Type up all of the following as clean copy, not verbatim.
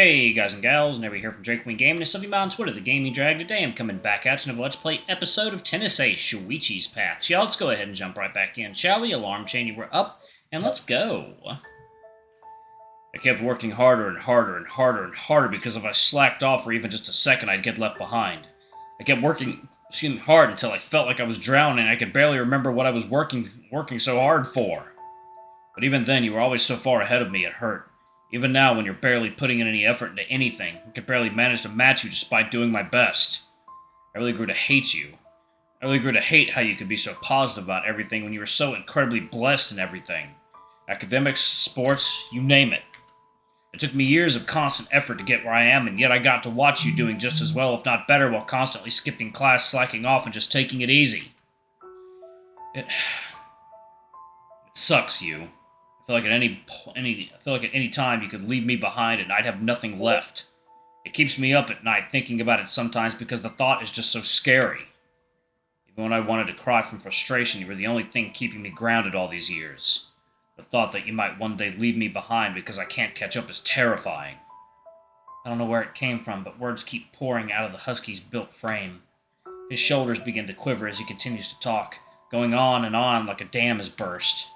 Hey guys and gals, Never here from Drake Wing Gaming and something about on Twitter, the Gaming Drag. Today I'm coming back at you with a Let's Play episode of Tennis Ace, Shuichi's Path. So yeah, let's go ahead and jump right back in, shall we? Alarm chain, you were up, and let's go. I kept working harder and harder and harder and harder because if I slacked off for even just a second, I'd get left behind. I kept working hard until I felt like I was drowning. I could barely remember what I was working so hard for. But even then, you were always so far ahead of me, it hurt. Even now, when you're barely putting in any effort into anything, I could barely manage to match you despite doing my best. I really grew to hate you. I really grew to hate how you could be so positive about everything when you were so incredibly blessed in everything. Academics, sports, you name it. It took me years of constant effort to get where I am, and yet I got to watch you doing just as well, if not better, while constantly skipping class, slacking off, and just taking it easy. It sucks, you. I feel like at any time you could leave me behind and I'd have nothing left. It keeps me up at night thinking about it sometimes because the thought is just so scary. Even when I wanted to cry from frustration, you were the only thing keeping me grounded all these years. The thought that you might one day leave me behind because I can't catch up is terrifying. I don't know where it came from, but words keep pouring out of the husky's built frame. His shoulders begin to quiver as he continues to talk, going on and on like a dam has burst.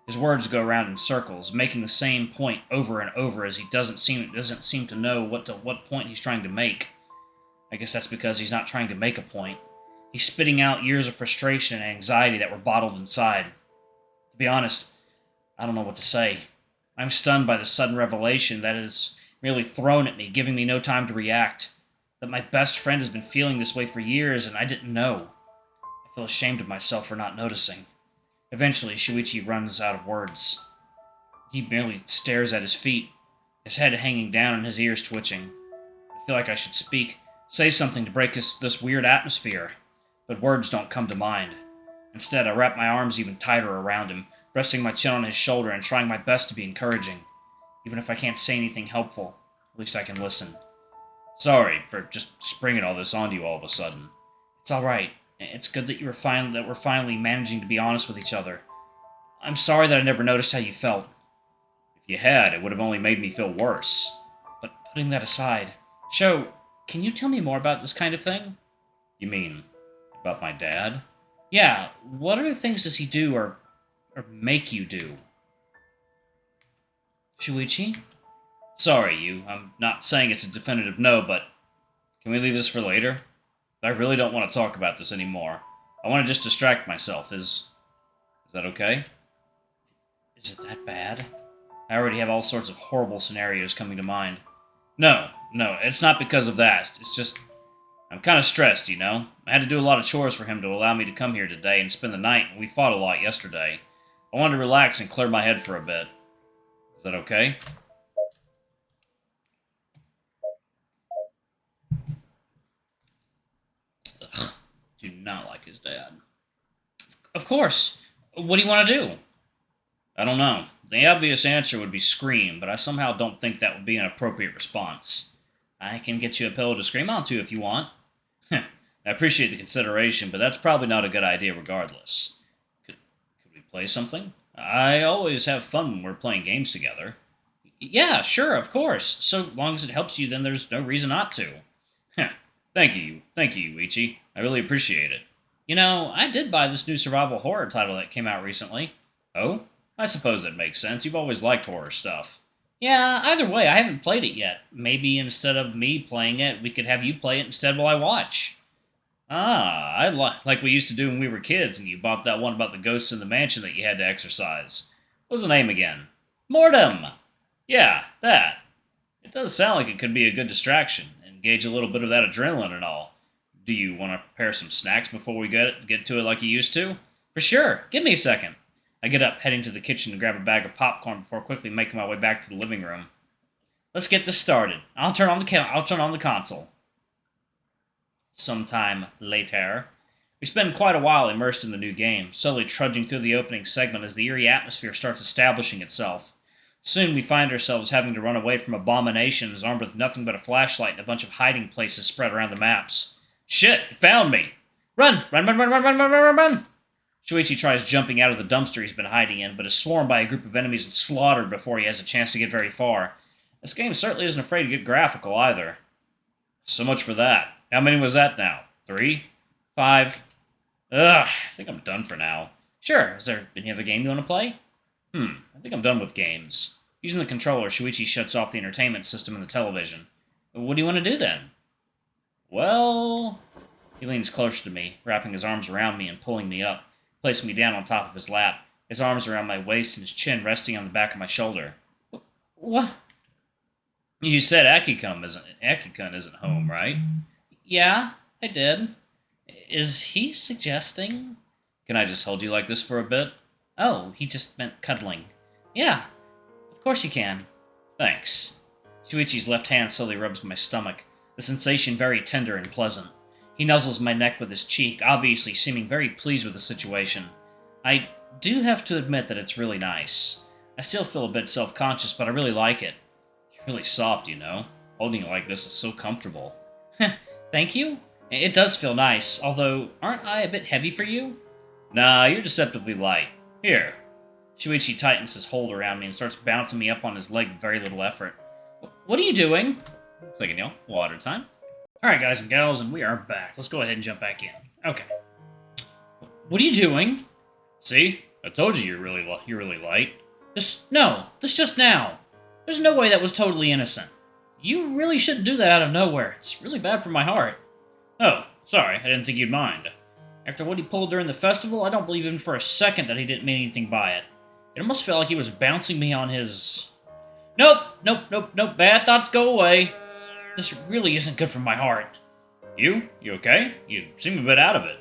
His words go around in circles, making the same point over and over as he doesn't seem to know what point he's trying to make. I guess that's because he's not trying to make a point. He's spitting out years of frustration and anxiety that were bottled inside. To be honest, I don't know what to say. I'm stunned by the sudden revelation that is merely thrown at me, giving me no time to react. That my best friend has been feeling this way for years and I didn't know. I feel ashamed of myself for not noticing. Eventually, Shuichi runs out of words. He merely stares at his feet, his head hanging down and his ears twitching. I feel like I should speak, say something to break this weird atmosphere, but words don't come to mind. Instead, I wrap my arms even tighter around him, resting my chin on his shoulder and trying my best to be encouraging. Even if I can't say anything helpful, at least I can listen. Sorry for just springing all this onto you all of a sudden. It's alright. It's good that we're finally managing to be honest with each other. I'm sorry that I never noticed how you felt. If you had, it would have only made me feel worse. But putting that aside, Sho, can you tell me more about this kind of thing? You mean, about my dad? Yeah, what other things does he do or make you do? Shuichi? Sorry, you. I'm not saying it's a definitive no, but can we leave this for later? I really don't want to talk about this anymore. I want to just distract myself. Is that okay? Is it that bad? I already have all sorts of horrible scenarios coming to mind. No, it's not because of that. It's just, I'm kind of stressed, you know? I had to do a lot of chores for him to allow me to come here today and spend the night, and we fought a lot yesterday. I wanted to relax and clear my head for a bit. Is that okay? Do not like his dad. Of course. What do you want to do? I don't know. The obvious answer would be scream, but I somehow don't think that would be an appropriate response. I can get you a pillow to scream onto if you want. I appreciate the consideration, but that's probably not a good idea regardless. Could we play something? I always have fun when we're playing games together. Yeah, sure, of course. So long as it helps you, then there's no reason not to. Thank you, Yuichi. I really appreciate it. You know, I did buy this new survival horror title that came out recently. Oh? I suppose that makes sense. You've always liked horror stuff. Yeah, either way, I haven't played it yet. Maybe instead of me playing it, we could have you play it instead while I watch. Like we used to do when we were kids, and you bought that one about the ghosts in the mansion that you had to exorcise. What was the name again? Mortem! Yeah, that. It does sound like it could be a good distraction. Engage a little bit of that adrenaline and all. Do you want to prepare some snacks before we get to it like you used to? For sure. Give me a second. I get up, heading to the kitchen to grab a bag of popcorn before quickly making my way back to the living room. Let's get this started. I'll turn on the console. Sometime later, we spend quite a while immersed in the new game, slowly trudging through the opening segment as the eerie atmosphere starts establishing itself. Soon we find ourselves having to run away from abominations armed with nothing but a flashlight and a bunch of hiding places spread around the maps. Shit, it found me! Run! Run! Shuichi tries jumping out of the dumpster he's been hiding in, but is swarmed by a group of enemies and slaughtered before he has a chance to get very far. This game certainly isn't afraid to get graphical either. So much for that. How many was that now? 3? 5? Ugh, I think I'm done for now. Sure, is there any other game you want to play? I think I'm done with games. Using the controller, Shuichi shuts off the entertainment system in the television. What do you want to do then? Well... He leans closer to me, wrapping his arms around me and pulling me up, placing me down on top of his lap, his arms around my waist and his chin resting on the back of my shoulder. What? You said Akikun isn't home, right? Yeah, I did. Is he suggesting... Can I just hold you like this for a bit? Oh, he just meant cuddling. Yeah, of course you can. Thanks. Shuichi's left hand slowly rubs my stomach, the sensation very tender and pleasant. He nuzzles my neck with his cheek, obviously seeming very pleased with the situation. I do have to admit that it's really nice. I still feel a bit self-conscious, but I really like it. You're really soft, you know? Holding it like this is so comfortable. Thank you? It does feel nice, although aren't I a bit heavy for you? Nah, you're deceptively light. Here. Shuichi tightens his hold around me and starts bouncing me up on his leg with very little effort. What are you doing? Second, y'all. Water time. Alright, guys and gals, and we are back. Let's go ahead and jump back in. Okay. What are you doing? See? I told you you're really light. This just now. There's no way that was totally innocent. You really shouldn't do that out of nowhere. It's really bad for my heart. Oh, sorry. I didn't think you'd mind. After what he pulled during the festival, I don't believe even for a second that he didn't mean anything by it. It almost felt like he was bouncing me on his... Nope. Bad thoughts go away. This really isn't good for my heart. You okay? You seem a bit out of it.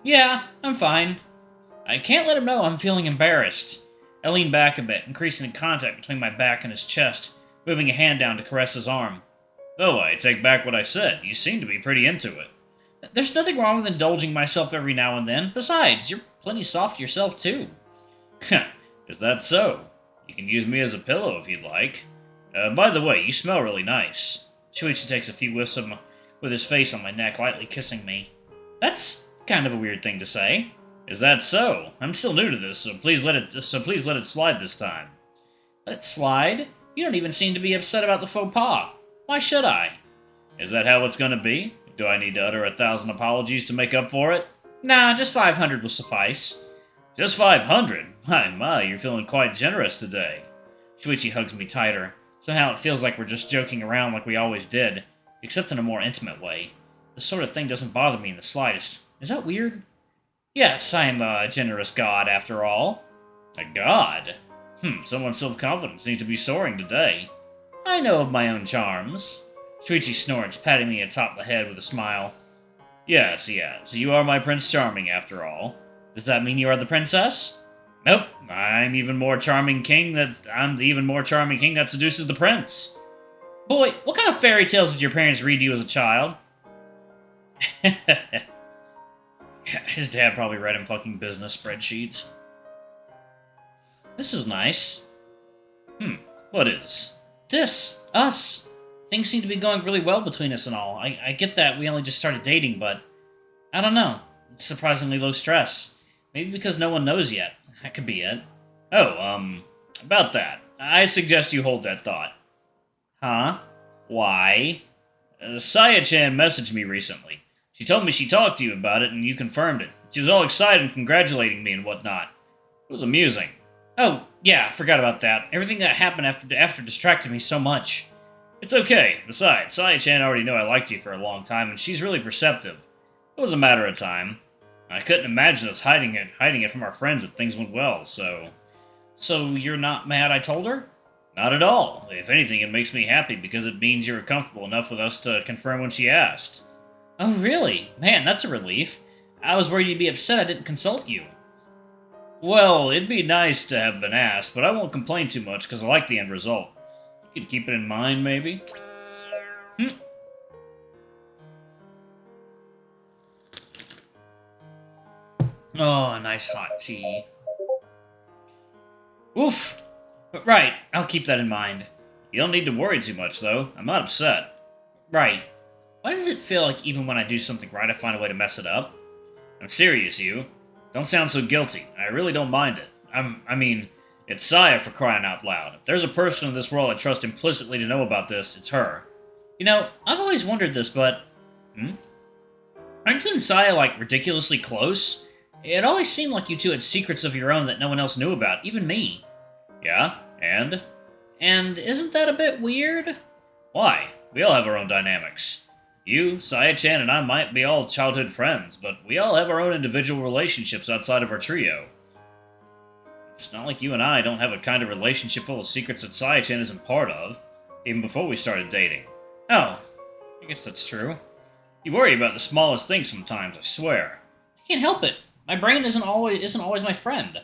Yeah, I'm fine. I can't let him know I'm feeling embarrassed. I lean back a bit, increasing the contact between my back and his chest, moving a hand down to caress his arm. Though I take back what I said, you seem to be pretty into it. There's nothing wrong with indulging myself every now and then. Besides, you're plenty soft yourself, too. Is that so? You can use me as a pillow if you'd like. By the way, you smell really nice. Shuichi takes a few whiffs of with his face on my neck, lightly kissing me. That's kind of a weird thing to say. Is that so? I'm still new to this, so please let it slide this time. Let it slide? You don't even seem to be upset about the faux pas. Why should I? Is that how it's gonna be? Do I need to utter 1,000 apologies to make up for it? Nah, just 500 will suffice. Just 500? My, you're feeling quite generous today. Shuichi hugs me tighter. Somehow it feels like we're just joking around like we always did, except in a more intimate way. This sort of thing doesn't bother me in the slightest. Is that weird? Yes, I am a generous god, after all. A god? Someone's self-confidence needs to be soaring today. I know of my own charms. Shuichi snorts, patting me atop the head with a smile. Yes, you are my Prince Charming, after all. Does that mean you are the princess? Nope, I'm the even more charming king that seduces the prince. Boy, what kind of fairy tales did your parents read to you as a child? His dad probably read him fucking business spreadsheets. This is nice. What is? This. Us. Things seem to be going really well between us and all. I get that we only just started dating, but... I don't know. It's surprisingly low stress. Maybe because no one knows yet. That could be it. Oh, about that. I suggest you hold that thought. Huh? Why? Saya-chan messaged me recently. She told me she talked to you about it, and you confirmed it. She was all excited and congratulating me and whatnot. It was amusing. Oh, yeah, I forgot about that. Everything that happened after distracted me so much. It's okay. Besides, Saya-chan already knew I liked you for a long time, and she's really perceptive. It was a matter of time. I couldn't imagine us hiding it from our friends if things went well, so... So you're not mad I told her? Not at all. If anything, it makes me happy because it means you were comfortable enough with us to confirm when she asked. Oh, really? Man, that's a relief. I was worried you'd be upset I didn't consult you. Well, it'd be nice to have been asked, but I won't complain too much because I like the end result. You could keep it in mind, maybe? Oh, a nice hot tea. Oof! But right, I'll keep that in mind. You don't need to worry too much, though. I'm not upset. Right. Why does it feel like even when I do something right, I find a way to mess it up? I'm serious, you. Don't sound so guilty. I really don't mind it. I mean, It's Saya, for crying out loud. If there's a person in this world I trust implicitly to know about this, it's her. You know, I've always wondered this, but... Aren't you and Saya, like, ridiculously close? It always seemed like you two had secrets of your own that no one else knew about, even me. Yeah? And? And isn't that a bit weird? Why? We all have our own dynamics. You, Saya-chan, and I might be all childhood friends, but we all have our own individual relationships outside of our trio. It's not like you and I don't have a kind of relationship full of secrets that Saya-chan isn't part of, even before we started dating. Oh, I guess that's true. You worry about the smallest things sometimes, I swear. I can't help it. My brain isn't always my friend.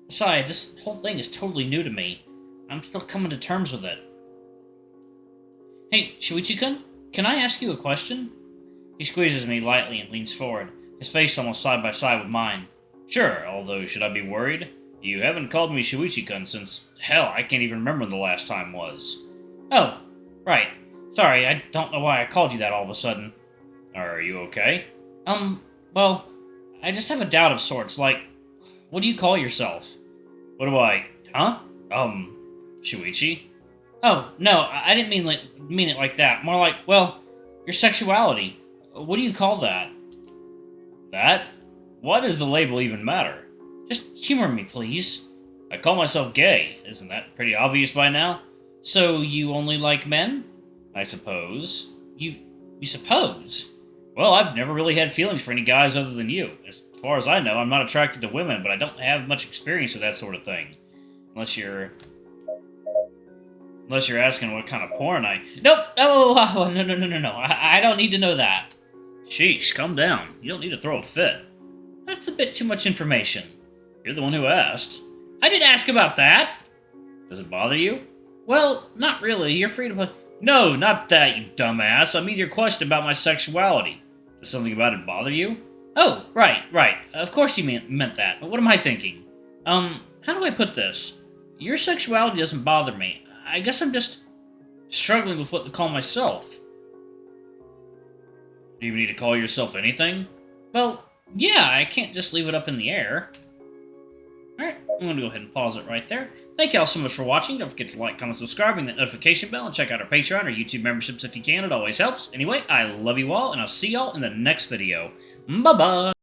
Besides, this whole thing is totally new to me. I'm still coming to terms with it. Hey, Shuichi-kun, can I ask you a question? He squeezes me lightly and leans forward, his face almost side by side with mine. Sure, although should I be worried? You haven't called me Shuichi-kun since, hell, I can't even remember when the last time was. Oh, right. Sorry, I don't know why I called you that all of a sudden. Are you okay? Well, I just have a doubt of sorts, like, what do you call yourself? What do I... Huh? Shuichi? Oh, no, I didn't mean it like that. More like, well, your sexuality. What do you call that? That? Why does the label even matter? Just humor me, please. I call myself gay. Isn't that pretty obvious by now? So you only like men? I suppose. You suppose? Well, I've never really had feelings for any guys other than you. As far as I know, I'm not attracted to women, but I don't have much experience with that sort of thing. Unless you're asking what kind of porn I... Nope! Oh, no. I don't need to know that. Sheesh, calm down. You don't need to throw a fit. That's a bit too much information. You're the one who asked. I didn't ask about that! Does it bother you? Well, not really. You're free to play... No, not that, you dumbass. I mean your question about my sexuality. Does something about it bother you? Oh, right. Of course you meant that. But what am I thinking? How do I put this? Your sexuality doesn't bother me. I guess I'm just struggling with what to call myself. Do you need to call yourself anything? Well, yeah, I can't just leave it up in the air. Alright, I'm going to go ahead and pause it right there. Thank you all so much for watching. Don't forget to like, comment, subscribe, ring that notification bell, and check out our Patreon or YouTube memberships if you can. It always helps. Anyway, I love you all, and I'll see y'all in the next video. Bye-bye!